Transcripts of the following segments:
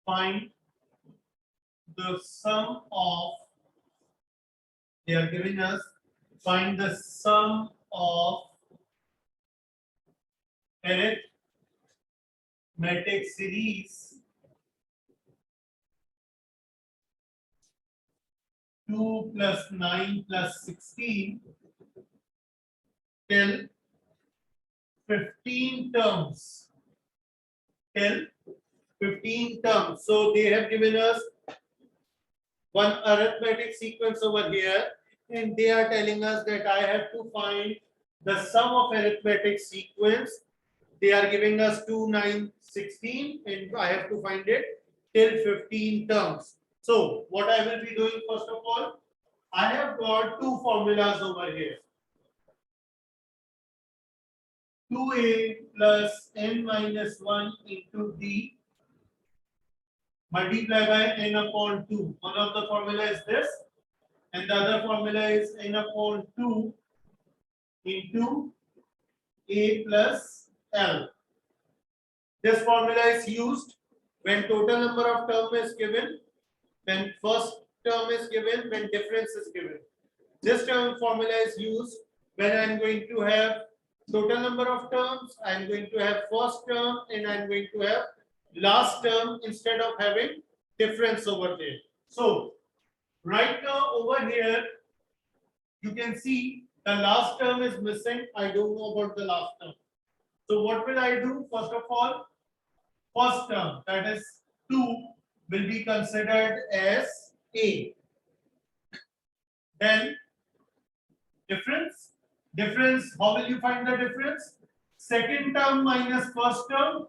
find the sum of, they are giving us, find the sum of arithmetic series 2 plus 9 plus 16 till 15 terms. Till 15 terms. So they have given us one arithmetic sequence over here, and they are telling us that I have to find the sum of arithmetic sequence. They are giving us 2, 9, 16, and I have to find it till 15 terms. So what I will be doing, first of all, I have got two formulas over here. 2a plus n minus 1 into d multiplied by n upon 2. One of the formula is this, and the other formula is n upon 2 into a plus l. This formula is used when total number of term is given, when first term is given, when difference is given. This term formula is used when I am going to have total number of terms, I am going to have first term, and I am going to have last term instead of having difference over there. So right now over here, you can see the last term is missing. I don't know about the last term. So what will I do? First of all, first term, that is 2, will be considered as A. Then difference. Difference, how will you find the difference? Second term minus first term,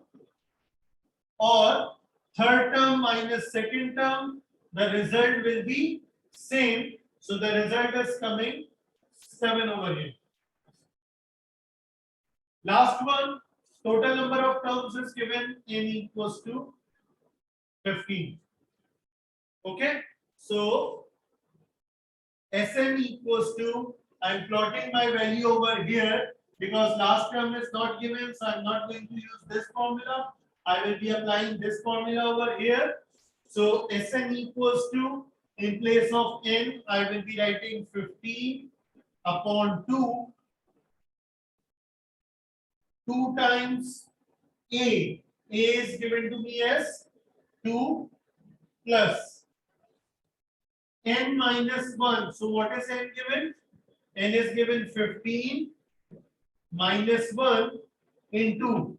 or third term minus second term. The result will be same. So the result is coming 7 over here. Last one, total number of terms is given, n equals to 15. Okay, so Sn equals to, I'm plotting my value over here because last term is not given, so I'm not going to use this formula. I will be applying this formula over here. So Sn equals to, in place of n, I will be writing 15 upon 2. 2 times A. A is given to me as 2 plus n minus 1. So what is n given? N is given 15 minus 1 into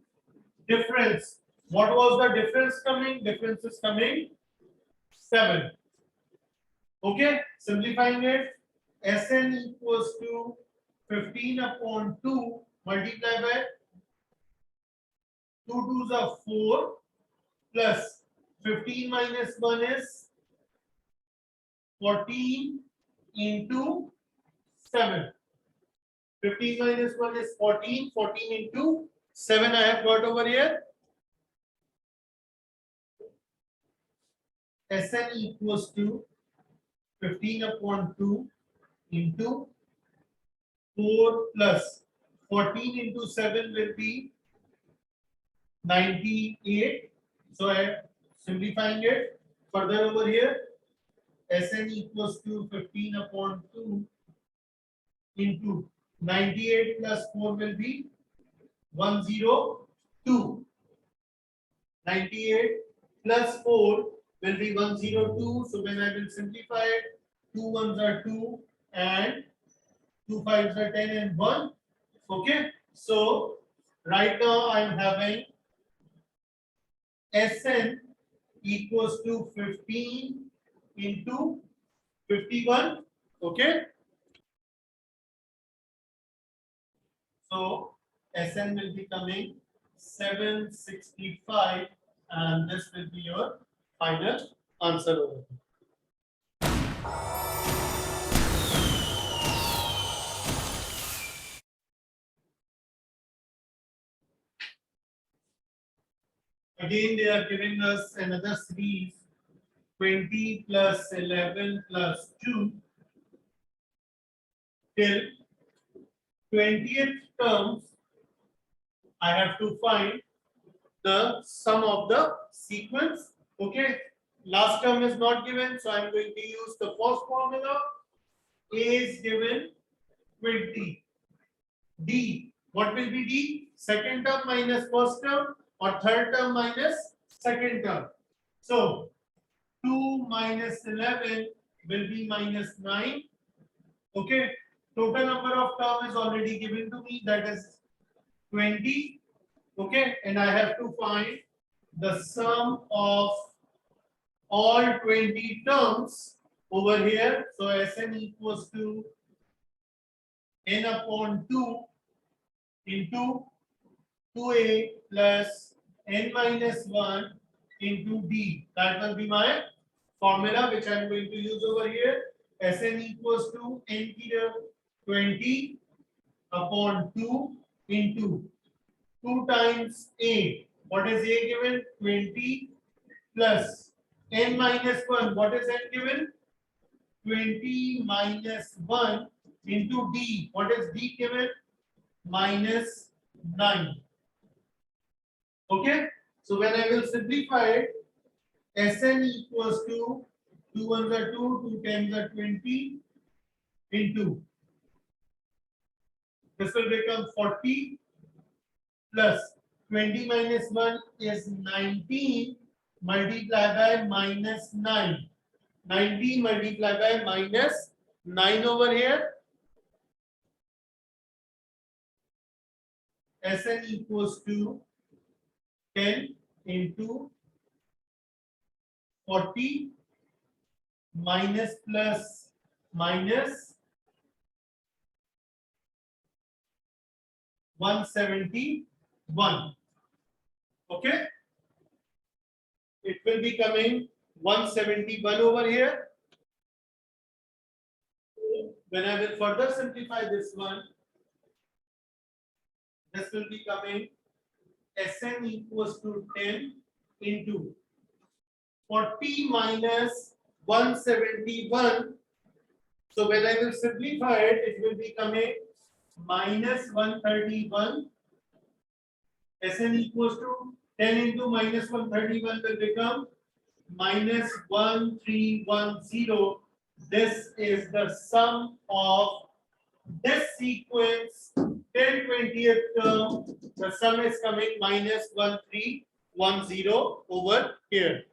difference. What was the difference coming? Difference is coming 7. Okay, simplifying it, Sn equals to 15 upon 2 multiplied by 2 2s are 4 plus 15 minus 1 is 14 into 7. 15 minus 1 is 14. 14 into 7 I have got over here. Sn equals to 15 upon 2 into 4 plus 14 into 7 will be 98. So I am simplifying it further over here. Sn equals to 15 upon 2 into 98 plus 4 will be 102. 98 plus 4 will be 102. So when I will simplify it, 2 ones are 2 and 2 fives are 10 and 1. Okay. So right now I am having Sn equals to 15 into 51. Okay. So Sn will be coming 765, and this will be your final answer over here. Again, they are giving us another series, 20 plus 11 plus 2 till 20th terms. I have to find the sum of the sequence. Okay, last term is not given, so I'm going to use the first formula. A is given 20. D, what will be D? Second term minus first term or third term minus second term. So 2 minus 11 will be minus 9. Okay, total number of term is already given to me, that is 20. Okay, and I have to find the sum of all 20 terms over here. So Sn equals to n upon 2 into 2a plus n minus 1 into d. That will be my formula which I am going to use over here. Sn equals to n here 20 upon 2 into 2 times a. What is a given? 20 plus n minus 1. What is n given? 20 minus 1 into d. What is d given? Minus 9. Okay. So when I will simplify it, Sn equals to 2 ones are 2, 2 tens are 20 into this will become 40 plus 20 minus 1 is 19 multiplied by minus 9. 19 multiplied by minus 9 over here. Sn equals to 10 into 40 minus plus minus 171. Okay, it will be coming 171 over here. When I will further simplify this one, this will be coming Sn equals to 10 into 40 minus 171. So when I will simplify it, it will be coming minus 131. Sn equals to 10 into minus 131 will become minus 1310. This is the sum of this sequence 10 20th term. The sum is coming minus 1310 over here.